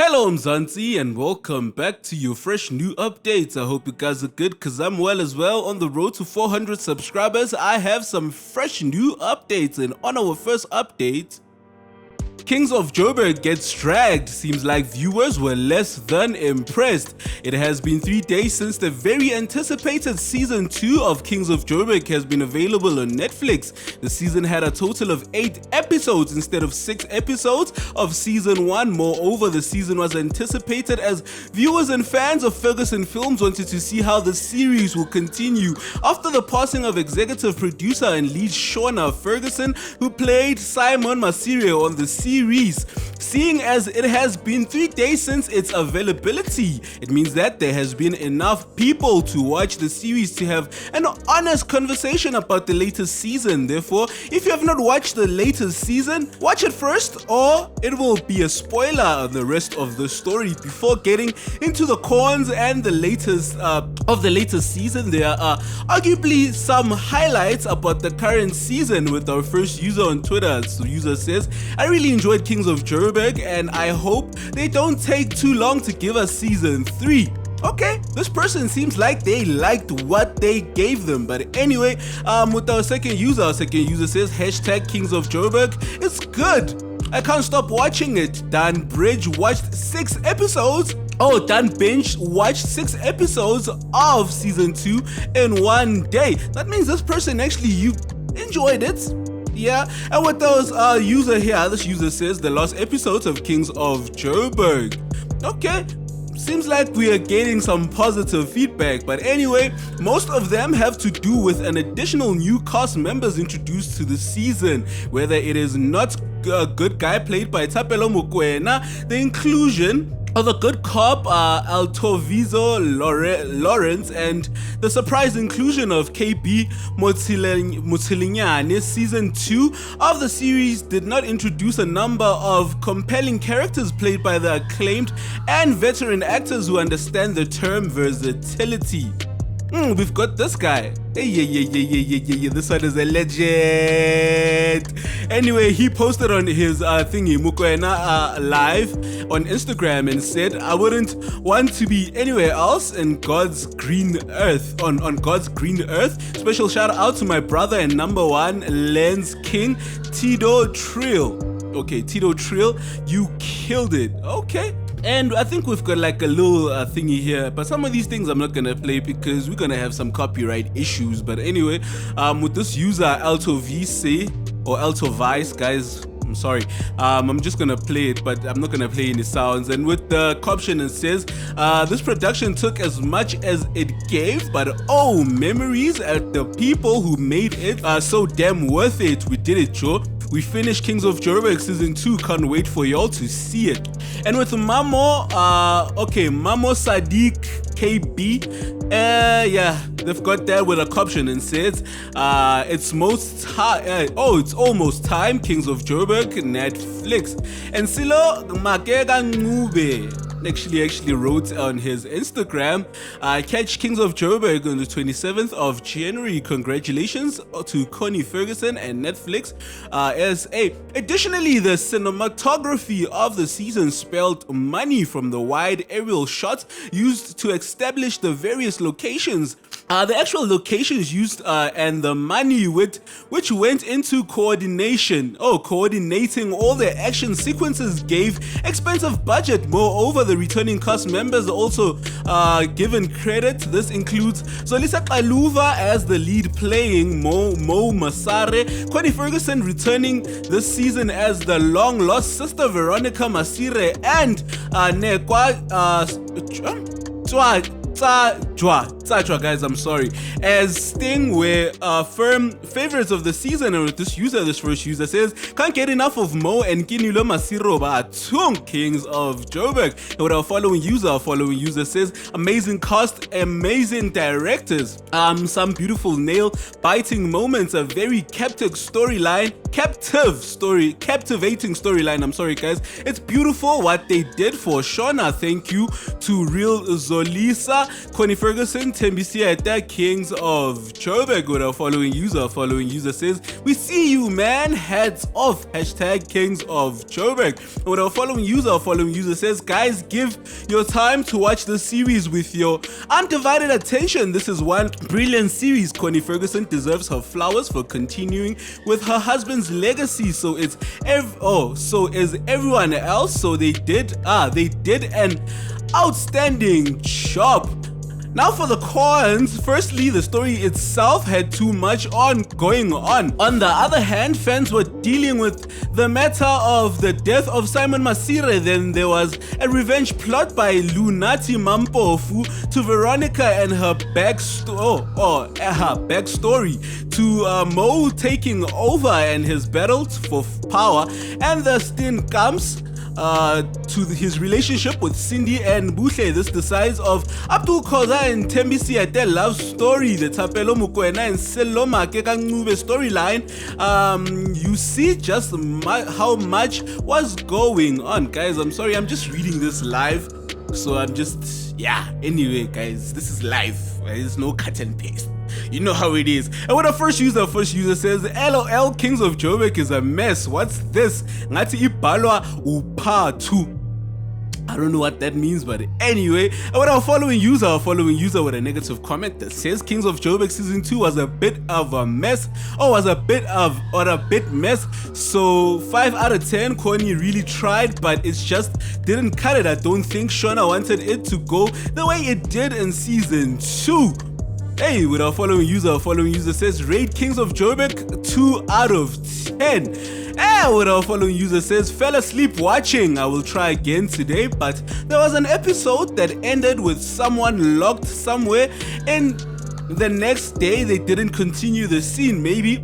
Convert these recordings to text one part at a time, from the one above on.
Hello Mzansi and welcome back to your fresh new updates. I hope you guys are good because I'm well as well. On the road to 400 subscribers, I have some fresh new updates, and on our first update, Kings of Joburg gets dragged. Seems like viewers were less than impressed. It has been 3 days since the very anticipated season 2 of Kings of Joburg has been available on Netflix. The season had a total of 8 episodes instead of 6 episodes of season 1. Moreover, the season was anticipated as viewers and fans of Ferguson Films wanted to see how the series will continue after the passing of executive producer and lead Shona Ferguson, who played Simon Masirio on the series. Seeing as it has been 3 days since its availability, it means that there has been enough people to watch the series to have an honest conversation about the latest season. Therefore, if you have not watched the latest season, watch it first, or it will be a spoiler on the rest of the story. Before getting into the cons and the latest of the latest season, there are arguably some highlights about the current season with our first user on Twitter. So the user says, I really enjoyed Kings of Joburg and I hope they don't take too long to give us season 3. Okay, this person seems like they liked what they gave them. But anyway, with our second user says, hashtag Kings of Joburg, it's good. I can't stop watching it. Dan Bridge watched 6 episodes. Oh, Dan Bench watched 6 episodes of season 2 in 1 day. That means this person actually, you enjoyed it. Yeah, and with those user here, this user says the last episodes of Kings of Joburg. Okay, seems like we are getting some positive feedback, but anyway, most of them have to do with an additional new cast members introduced to the season. Whether it is not a good guy played by Tapelo Mokoena, the inclusion of a good cop, Altovizo Lawrence, and the surprise inclusion of KB Motilinyane. Season 2 of the series did not introduce a number of compelling characters played by the acclaimed and veteran actors who understand the term versatility. We've got this guy. Yeah, this one is a legend. Anyway, he posted on his thingy, Mukwena live on Instagram, and said, I wouldn't want to be anywhere else in God's green earth, on God's green earth. Special shout out to my brother and number 1 Lens King, Tito Trill. Okay, Tito Trill, you killed it. Okay. And I think we've got like a little thingy here, but some of these things I'm not gonna play because we're gonna have some copyright issues. But anyway, with this user Alto VC or Alto Vice, guys, I'm sorry, I'm just gonna play it, but I'm not gonna play any sounds. And with the caption, it says, this production took as much as it gave, but oh, memories at the people who made it are so damn worth it. We did it, Joe. We finished Kings of Joburg season 2. Can't wait for y'all to see it. And with Mamo, Mamo Sadiq KB, yeah, they've got that with a caption and says, it's almost time. Kings of Joburg, Netflix. And Silo Makega Ngube actually wrote on his Instagram, catch Kings of Joburg on the 27th of January. Congratulations to Connie Ferguson and Netflix. Additionally, the cinematography of the season spelled money from the wide aerial shots used to establish the various locations. The actual locations used and the money which went into coordinating all the action sequences gave expensive budget. Moreover, the returning cast members also given credit. This includes Solisa Kaluva as the lead playing Mo Masare, Connie Ferguson returning this season as the long lost sister Veronica Masire, and Nekwa Tsajwa, guys, I'm sorry, as Sting were firm favorites of the season. And with this first user says, can't get enough of Mo and Kinilo Masiro Batung, Kings of Joburg. And with our following user says, amazing cast, amazing directors, some beautiful nail-biting moments, a very captivating storyline. I'm sorry, guys. It's beautiful what they did for Shona. Thank you to Real Zolisa, Connie Ferguson, Tembisieta, Kings of Joburg, with our following user says, we see you, man, heads off, hashtag Kings of Joburg. With our following user says, guys, give your time to watch the series with your undivided attention. This is one brilliant series. Connie Ferguson deserves her flowers for continuing with her husband's legacy. So is everyone else. So they did an outstanding job. Now for the cons, firstly, the story itself had too much going on. On the other hand, fans were dealing with the matter of the death of Simon Masire. Then there was a revenge plot by Lunati Mampofu to Veronica and her backstory to Mo taking over and his battle for power, and the stint comes to his relationship with Cindy and Buhle. This the size of Abdul Khoza and Tembisieta love story, the Tapelo Mokoena and Seloma Kekangube storyline. You see just how much was going on. Guys, I'm sorry, I'm just reading this live, so anyway guys, this is live. There's no cut and paste. You know how it is. And when the first user says, LOL, Kings of Joburg is a mess. What's this? Ngati ibalwa upa 2. I don't know what that means, but anyway. And when our following user with a negative comment that says Kings of Joburg season 2 was a bit of a mess, or a bit mess. So 5 out of 10. Connie really tried, but it just didn't cut it. I don't think Shona wanted it to go the way it did in season 2. Hey, with our following user says, rate Kings of Joburg 2 out of 10. And with our following user says, fell asleep watching. I will try again today, but there was an episode that ended with someone locked somewhere, and the next day they didn't continue the scene. Maybe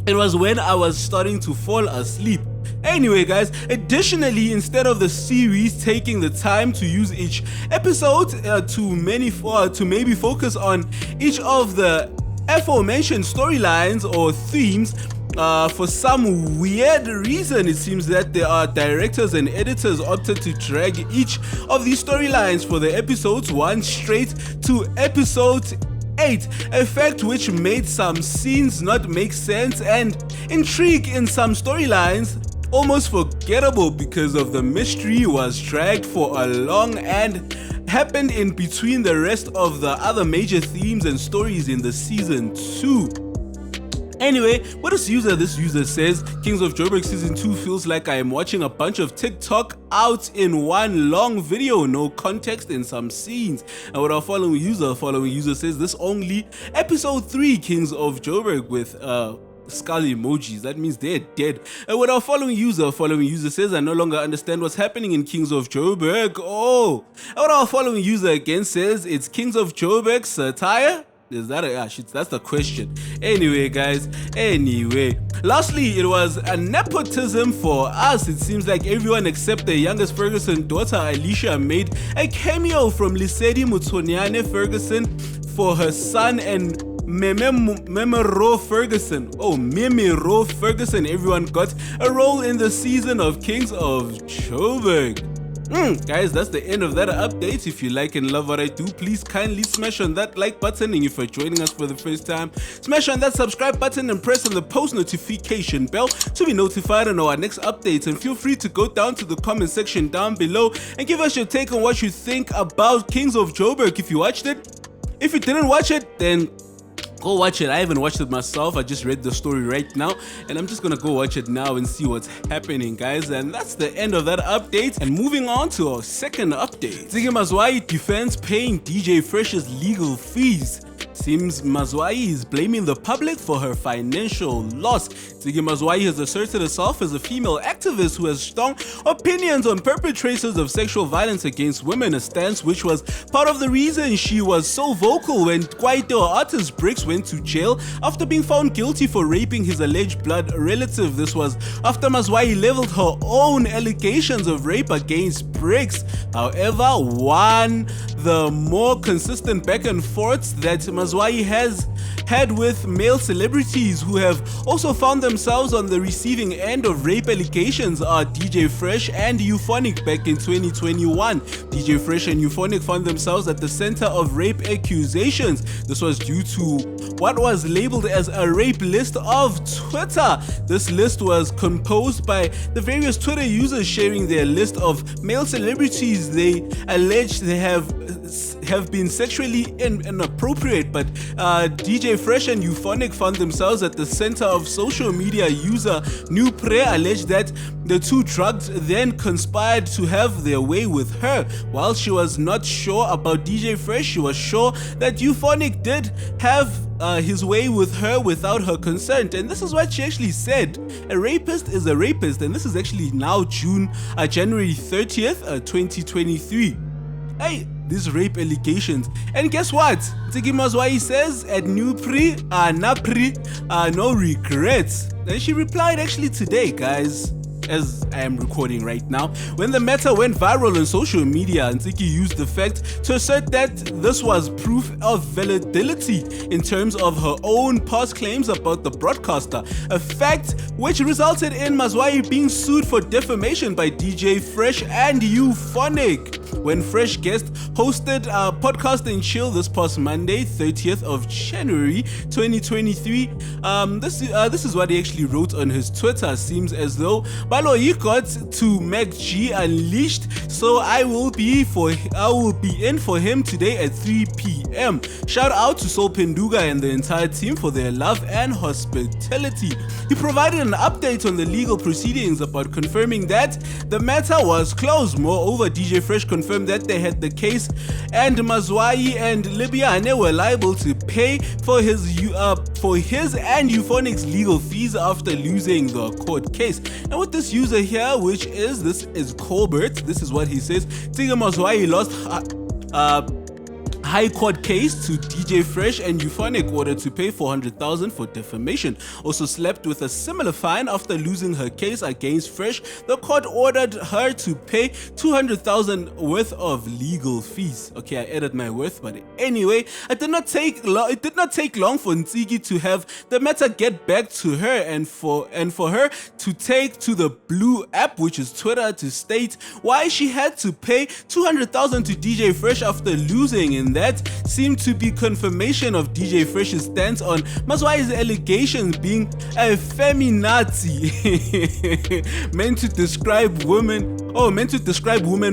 it was when I was starting to fall asleep. Anyway guys, additionally, instead of the series taking the time to use each episode to maybe focus on each of the aforementioned storylines or themes, for some weird reason, it seems that there are directors and editors opted to drag each of these storylines for the episodes 1 straight to episode 8, a fact which made some scenes not make sense and intrigue in some storylines almost forgettable because of the mystery was dragged for a long and happened in between the rest of the other major themes and stories in the season 2. Anyway, this user says, Kings of Joburg season 2 feels like I am watching a bunch of TikTok out in one long video, no context in some scenes. And what our following user says, this only episode 3 Kings of Joburg with skull emojis. That means they're dead. And what our following user says, I no longer understand what's happening in Kings of Joburg. Oh, and what our following user again says, it's Kings of Joburg satire. Is that that's the question. Anyway guys, lastly, it was a nepotism for us. It seems like everyone except the youngest Ferguson daughter Alicia made a cameo from Lisedi Mutoniane Ferguson for her son and Memero Ferguson. Memero Ferguson. Everyone got a role in the season of Kings of Joburg. Guys, that's the end of that update. If you like and love what I do, please kindly smash on that like button, and if you're joining us for the first time, smash on that subscribe button and press on the post notification bell to be notified on our next updates. And feel free to go down to the comment section down below and give us your take on what you think about Kings of Joburg if you watched it. If you didn't watch it, then go watch it. I haven't watched it myself. I just read the story right now, and I'm just gonna go watch it now and see what's happening, guys. And that's the end of that update. And moving on to our second update. Ntsiki Mazwai defends paying DJ Fresh's legal fees. Seems Mazwai is blaming the public for her financial loss. Ntsiki Mazwai has asserted herself as a female activist who has strong opinions on perpetrators of sexual violence against women, a stance which was part of the reason she was so vocal when Kwaito artist Bricks went to jail after being found guilty for raping his alleged blood relative. This was after Mazwai leveled her own allegations of rape against Bricks. However, the more consistent back and forths that Mazwai Mazwai has had with male celebrities who have also found themselves on the receiving end of rape allegations are DJ Fresh and Euphonic back in 2021. DJ Fresh and Euphonic found themselves at the center of rape accusations. This was due to what was labeled as a rape list of Twitter. This list was composed by the various Twitter users sharing their list of male celebrities they allege they have been sexually inappropriate, but DJ Fresh and Euphonic found themselves at the center of social media user Nupre alleged that the two drugs then conspired to have their way with her. While she was not sure about DJ Fresh, she was sure that Euphonic did have his way with her without her consent, and this is what she actually said. A rapist is a rapist, and this is actually now January 30th, 2023. Hey, these rape allegations. And guess what? Ntsiki Mazwai says at Nupri, no regrets. And she replied actually today, guys, as I am recording right now. When the matter went viral on social media, Ntsiki used the fact to assert that this was proof of validity in terms of her own past claims about the broadcaster, a fact which resulted in Mazwai being sued for defamation by DJ Fresh and Euphonic. When Fresh guest hosted a podcast in Chill this past Monday, 30th of January 2023, this is what he actually wrote on his Twitter. Seems as though Balo you got to Mac G unleashed, so I will be in for him today at 3 p.m. Shout out to Sol Penduga and the entire team for their love and hospitality. He provided an update on the legal proceedings about confirming that the matter was closed. Moreover, DJ Fresh confirmed that they had the case and Mazwai and Libyane were liable to pay for his and Euphonic's legal fees after losing the court case. And with this user here, this is Colbert, this is what he says. Ntsiki Mazwai lost High Court case to DJ Fresh and Euphonic ordered to pay 400,000 for defamation. Also slapped with a similar fine after losing her case against Fresh. The court ordered her to pay 200,000 worth of legal fees. Okay, I added my worth, but anyway, it did not take long for Ntsiki to have the matter get back to her and for her to take to the Blue app, which is Twitter, to state why she had to pay 200,000 to DJ Fresh after losing, and that seemed to be confirmation of DJ Fresh's stance on Mazwai's allegations being a feminazi, meant to describe women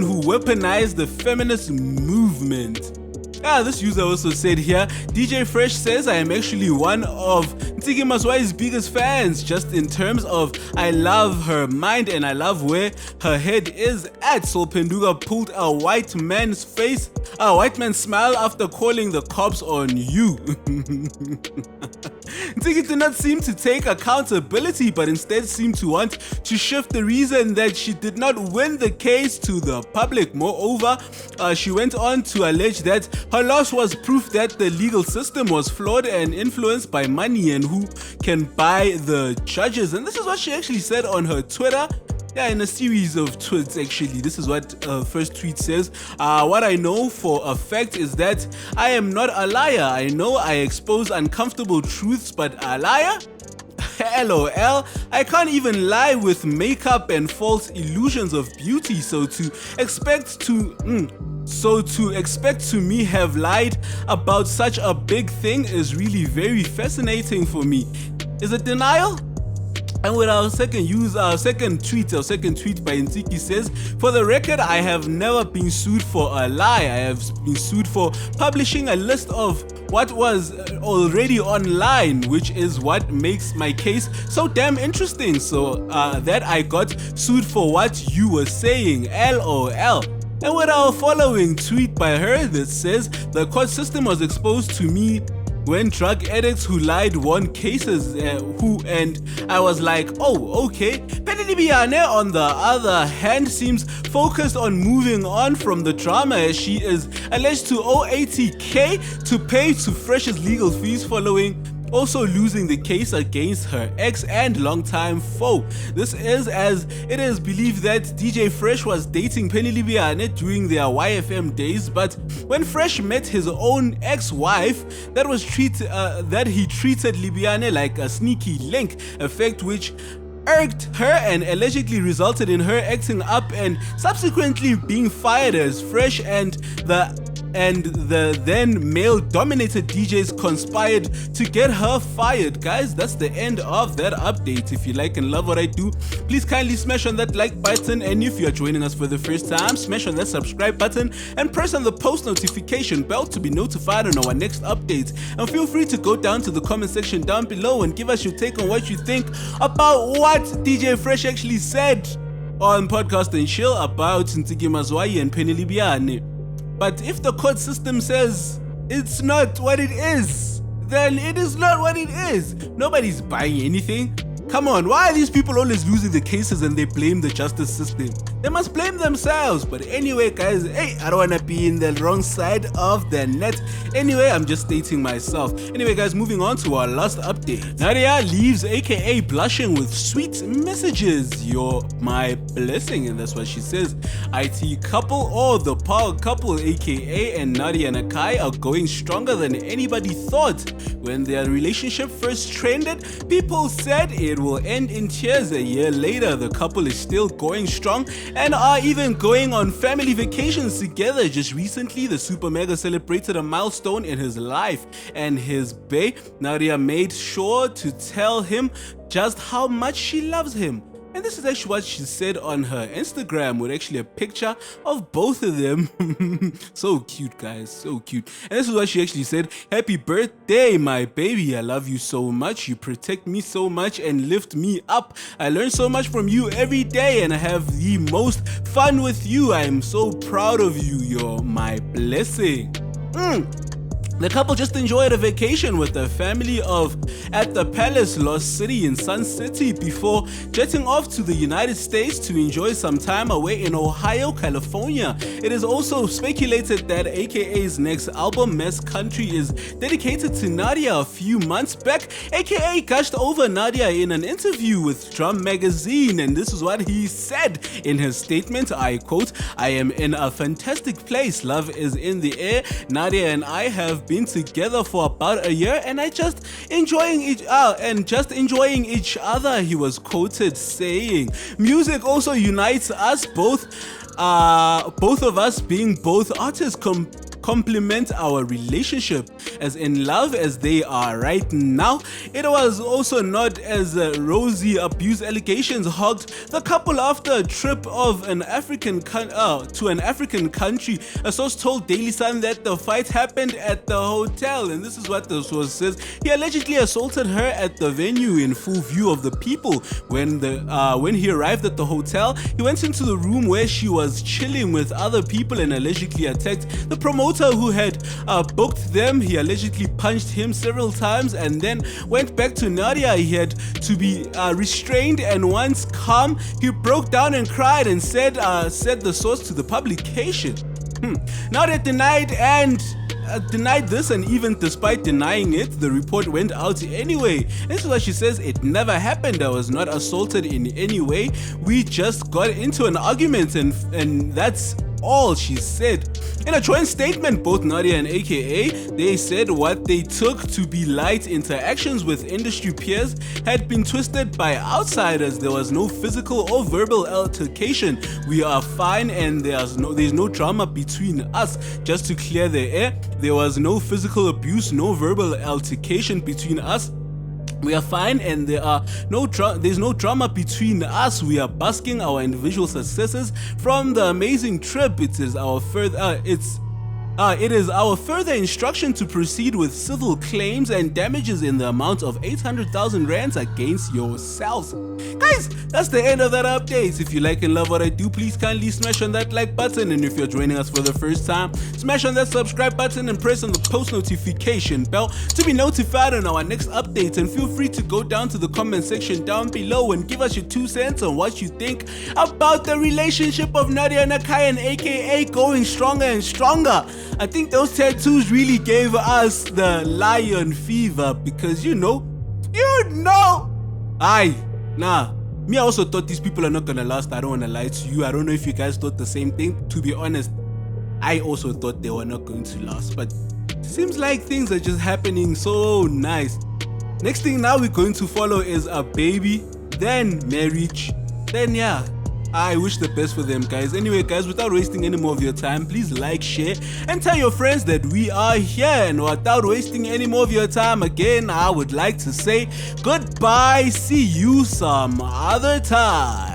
who weaponize the feminist movement. This user also said here, DJ Fresh says, I am actually one of Ntsiki Mazwai's biggest fans, just in terms of I love her mind and I love where her head is at. Sol Penduga pulled a white man's smile after calling the cops on you. Ntsiki did not seem to take accountability, but instead seemed to want to shift the reason that she did not win the case to the public. Moreover, she went on to allege that her loss was proof that the legal system was flawed and influenced by money and who can buy the judges. And this is what she actually said on her Twitter. In a series of tweets actually. This is what first tweet says. What I know for a fact is that I am not a liar. I know I expose uncomfortable truths, but a liar? LOL. I can't even lie with makeup and false illusions of beauty, so to expect to me have lied about such a big thing is really very fascinating for me. Is it denial? And with our second tweet by Ntsiki says, for the record, I have never been sued for a lie. I have been sued for publishing a list of what was already online, which is what makes my case so damn interesting. So that I got sued for what you were saying, LOL. And with our following tweet by her that says, the court system was exposed to me when drug addicts who lied won cases, and I was like, oh, okay. Libyane, on the other hand, seems focused on moving on from the drama as she is alleged to owe 80k to pay to Fresh's legal fees following also losing the case against her ex and longtime foe. This is as it is believed that DJ Fresh was dating Penny Libiane during their YFM days, but when Fresh met his own ex-wife, that he treated Libiane like a sneaky link, a fact which irked her and allegedly resulted in her acting up and subsequently being fired as Fresh and the then male-dominated DJs conspired to get her fired. Guys, that's the end of that update. If you like and love what I do, please kindly smash on that like button, and if you are joining us for the first time, smash on that subscribe button and press on the post notification bell to be notified on our next updates. And feel free to go down to the comment section down below and give us your take on what you think about what DJ Fresh actually said on Podcast and Chill about Ntsiki Mazwai and Penny Libiane. But if the court system says it's not what it is, then it is not what it is. Nobody's buying anything. Come on, why are these people always losing the cases and they blame the justice system? They must blame themselves. But anyway, guys, hey, I don't want to be in the wrong side of the net. Anyway, I'm just stating myself. Anyway, guys, moving on to our last update. Nadia leaves AKA blushing with sweet messages. You're my blessing, and that's what she says. IT couple or the power couple AKA and Nadia Nakai are going stronger than anybody thought. When their relationship first trended, people said it will end in tears. A year later, the couple is still going strong and are even going on family vacations together. Just recently, the super mega celebrated a milestone in his life, and his bae, Nadia, made sure to tell him just how much she loves him. And this is actually what she said on her Instagram, with actually a picture of both of them. So cute, guys, so cute. And this is what she actually said: "Happy birthday, my baby. I love you so much. You protect me so much and lift me up. I learn so much from you every day and I have the most fun with you. I am so proud of you. You're my blessing." The couple just enjoyed a vacation with their family at the Palace Lost City in Sun City before jetting off to the United States to enjoy some time away in Ohio, California. It is also speculated that AKA's next album, Mess Country, is dedicated to Nadia. A few months back, AKA gushed over Nadia in an interview with Drum Magazine, and this is what he said in his statement. I quote, "I am in a fantastic place. Love is in the air. Nadia and I have been together for about a year and just enjoying each other," he was quoted saying. Music also unites us both of us being both artists complement our relationship as in love as they are right now. It was also not as rosy. Abuse allegations hogged the couple after a trip of to an African country. A source told Daily Sun that the fight happened at the hotel, and this is what the source says. He allegedly assaulted her at the venue in full view of the people. When he arrived at the hotel, he went into the room where she was chilling with other people and allegedly attacked the promoter who had booked them. He allegedly punched him several times and then went back to Nadia. He had to be restrained, and once calm, he broke down and cried and said the source to the publication. Nadia denied this, and even despite denying it, the report went out anyway. This is what she says: "It never happened. I was not assaulted in any way. We just got into an argument and that's all," she said. In a joint statement, both Nadia and AKA, they said what they took to be light interactions with industry peers had been twisted by outsiders. There was no physical or verbal altercation. We are fine and there's no drama between us. Just to clear the air, there was no physical abuse, no verbal altercation between us. We are fine and there's no drama between us. We are basking our individual successes from the amazing trip. It is our further instruction to proceed with civil claims and damages in the amount of 800,000 rands against yourselves. Guys, that's the end of that update. If you like and love what I do, please kindly smash on that like button, and if you're joining us for the first time, smash on that subscribe button and press on the post notification bell to be notified on our next updates. And feel free to go down to the comment section down below and give us your 2 cents on what you think about the relationship of Nadia Nakai and AKA going stronger and stronger. I think those tattoos really gave us the lion fever because me, I also thought these people are not gonna last. I don't wanna lie to you. I don't know if you guys thought the same thing. To be honest, I also thought they were not going to last, but seems like things are just happening so nice. Next thing now we're going to follow is a baby, then marriage, then I wish the best for them, guys. Anyway, guys, without wasting any more of your time, please like, share, and tell your friends that we are here. And without wasting any more of your time, again, I would like to say goodbye. See you some other time.